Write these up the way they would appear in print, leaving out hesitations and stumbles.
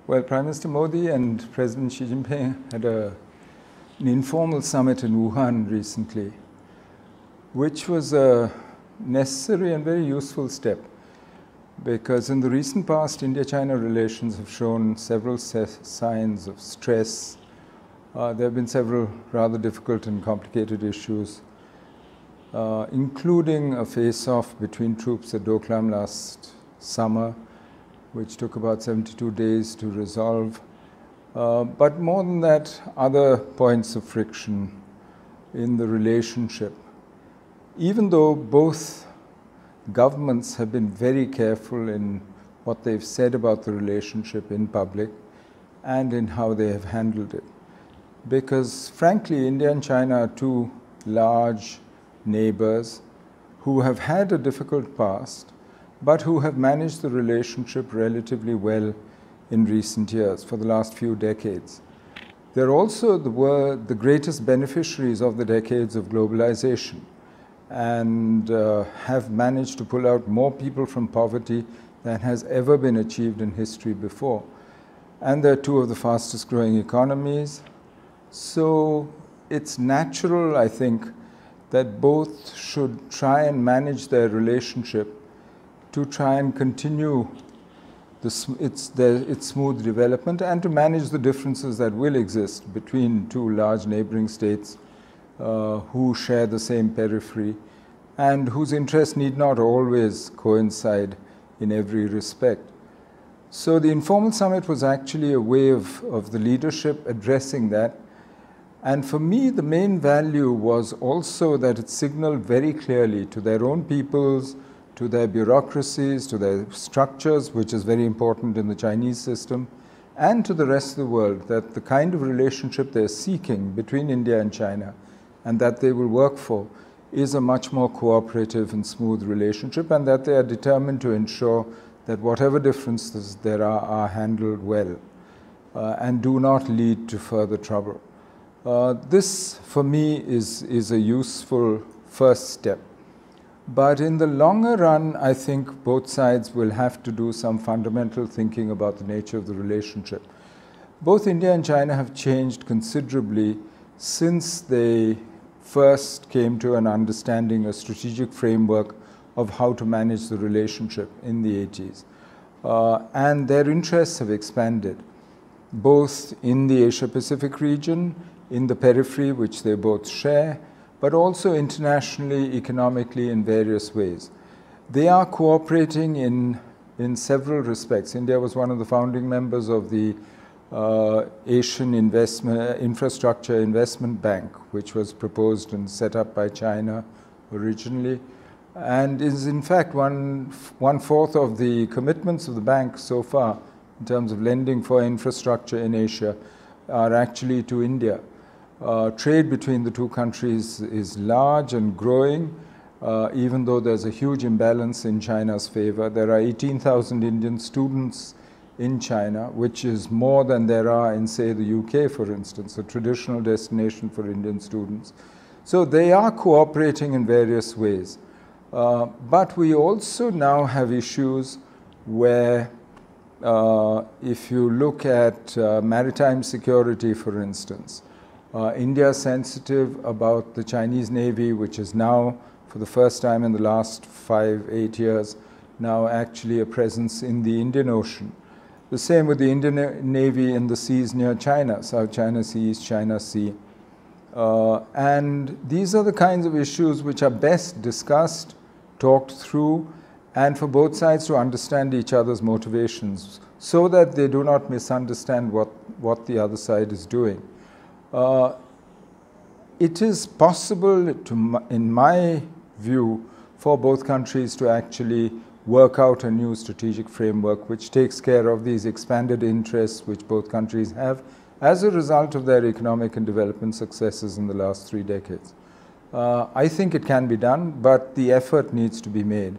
Well, Prime Minister Modi and President Xi Jinping had an informal summit in Wuhan recently, which was a necessary and very useful step, because in the recent past, India-China relations have shown several signs of stress. There have been several rather difficult and complicated issues, including a face-off between troops at Doklam last summer, which took about 72 days to resolve. But more than that, other points of friction in the relationship. Even though both governments have been very careful in what they've said about the relationship in public and in how they have handled it. Because frankly, India and China are two large neighbors who have had a difficult past, but who have managed the relationship relatively well in recent years, for the last few decades. They're also the greatest beneficiaries of the decades of globalization, and have managed to pull out more people from poverty than has ever been achieved in history before. And they're two of the fastest growing economies. So it's natural, I think, that both should try and manage their relationship to try and continue its smooth development, and to manage the differences that will exist between two large neighboring states who share the same periphery and whose interests need not always coincide in every respect. So the informal summit was actually a way of the leadership addressing that. And for me, the main value was also that it signaled very clearly to their own peoples, to their bureaucracies, to their structures, which is very important in the Chinese system, and to the rest of the world, that the kind of relationship they're seeking between India and China, and that they will work for, is a much more cooperative and smooth relationship, and that they are determined to ensure that whatever differences there are handled well, and do not lead to further trouble. This, for me, is a useful first step. But in the longer run, I think both sides will have to do some fundamental thinking about the nature of the relationship. Both India and China have changed considerably since they first came to an understanding, a strategic framework of how to manage the relationship in the 80s. And their interests have expanded, both in the Asia-Pacific region, in the periphery, which they both share, but also internationally, economically, in various ways. They are cooperating in several respects. India was one of the founding members of the Asian Infrastructure Investment Bank, which was proposed and set up by China originally, and is in fact one-fourth of the commitments of the bank so far in terms of lending for infrastructure in Asia are actually to India. Trade between the two countries is large and growing, even though there's a huge imbalance in China's favor. There are 18,000 Indian students in China, which is more than there are in, say, the UK, for instance, a traditional destination for Indian students. So they are cooperating in various ways. But we also now have issues where, if you look at maritime security, for instance, India is sensitive about the Chinese Navy, which is now, for the first time in the last 5-8 years, now actually a presence in the Indian Ocean. The same with the Indian Navy in the seas near China, South China Sea, East China Sea. And these are the kinds of issues which are best discussed, talked through, and for both sides to understand each other's motivations, so that they do not misunderstand what the other side is doing. It is possible, in my view, for both countries to actually work out a new strategic framework which takes care of these expanded interests which both countries have as a result of their economic and development successes in the last 3 decades. I think it can be done, but the effort needs to be made.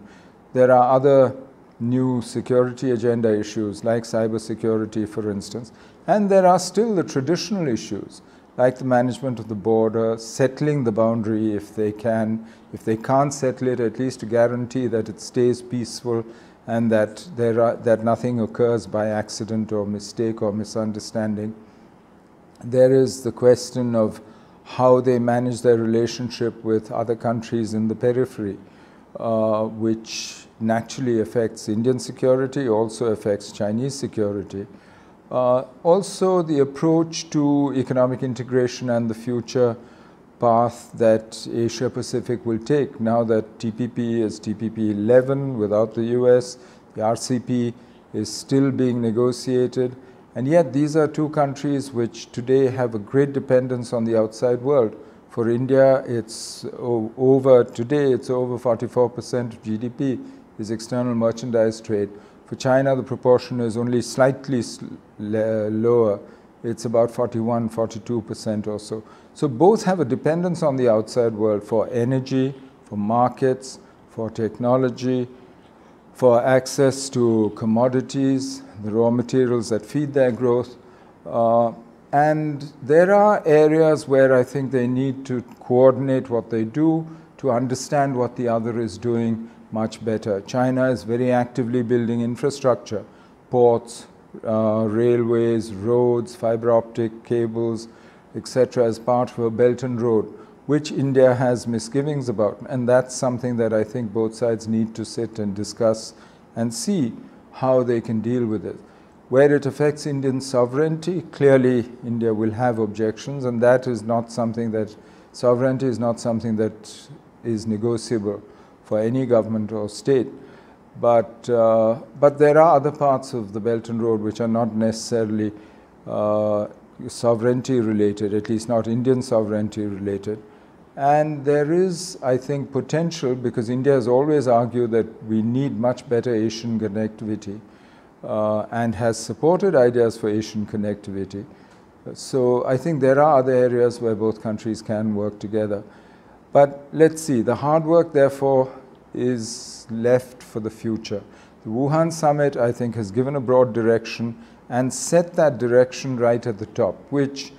There are other new security agenda issues, like cybersecurity, for instance, and there are still the traditional issues, like the management of the border, settling the boundary if they can. If they can't settle it, at least to guarantee that it stays peaceful and that that nothing occurs by accident or mistake or misunderstanding. There is the question of how they manage their relationship with other countries in the periphery, which naturally affects Indian security, also affects Chinese security. Also, the approach to economic integration and the future path that Asia Pacific will take now that TPP is TPP 11 without the US, the RCP is still being negotiated, and yet these are two countries which today have a great dependence on the outside world. For India, it's today it's over 44% of GDP is external merchandise trade. For China, the proportion is only slightly lower. It's about 41, 42% or so. So both have a dependence on the outside world for energy, for markets, for technology, for access to commodities, the raw materials that feed their growth. And there are areas where I think they need to coordinate what they do to understand what the other is doing much better. China is very actively building infrastructure, ports, railways, roads, fiber optic cables, etc., as part of a Belt and Road, which India has misgivings about. And that's something that I think both sides need to sit and discuss and see how they can deal with it. Where it affects Indian sovereignty, clearly India will have objections, and that is not something that, sovereignty is not something that is negotiable for any government or state. But there are other parts of the Belt and Road which are not necessarily sovereignty related, at least not Indian sovereignty related. And there is, I think, potential, because India has always argued that we need much better Asian connectivity and has supported ideas for Asian connectivity. So I think there are other areas where both countries can work together. But let's see, the hard work, therefore, is left for the future. The Wuhan summit, I think, has given a broad direction and set that direction right at the top, which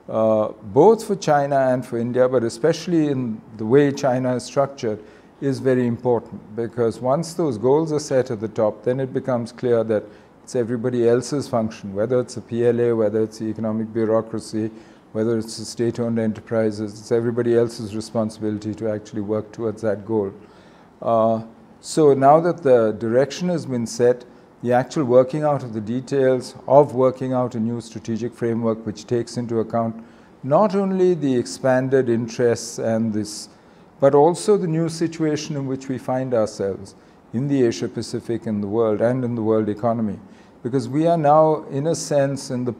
both for China and for India, but especially in the way China is structured, is very important. Because once those goals are set at the top, then it becomes clear that it's everybody else's function, whether it's the PLA, whether it's the economic bureaucracy, whether it's the state-owned enterprises, it's everybody else's responsibility to actually work towards that goal. So now that the direction has been set, the actual working out of the details of working out a new strategic framework which takes into account not only the expanded interests and this, but also the new situation in which we find ourselves in the Asia Pacific, in the world, and in the world economy. Because we are now, in a sense, in the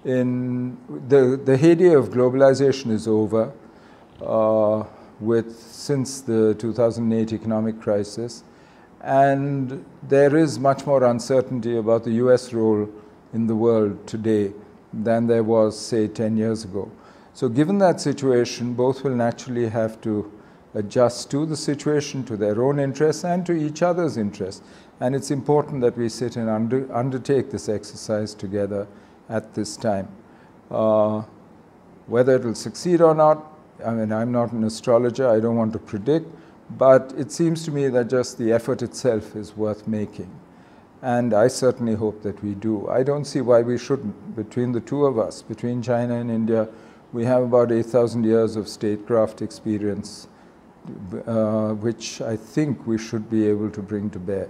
the heyday of globalization is over since the 2008 economic crisis. And there is much more uncertainty about the US role in the world today than there was, say, 10 years ago. So given that situation, both will naturally have to adjust to the situation, to their own interests, and to each other's interests. And it's important that we sit and undertake this exercise together at this time. Whether it will succeed or not, I mean, I'm not an astrologer, I don't want to predict, but it seems to me that just the effort itself is worth making. And I certainly hope that we do. I don't see why we shouldn't. Between the two of us, between China and India, we have about 8,000 years of statecraft experience, which I think we should be able to bring to bear.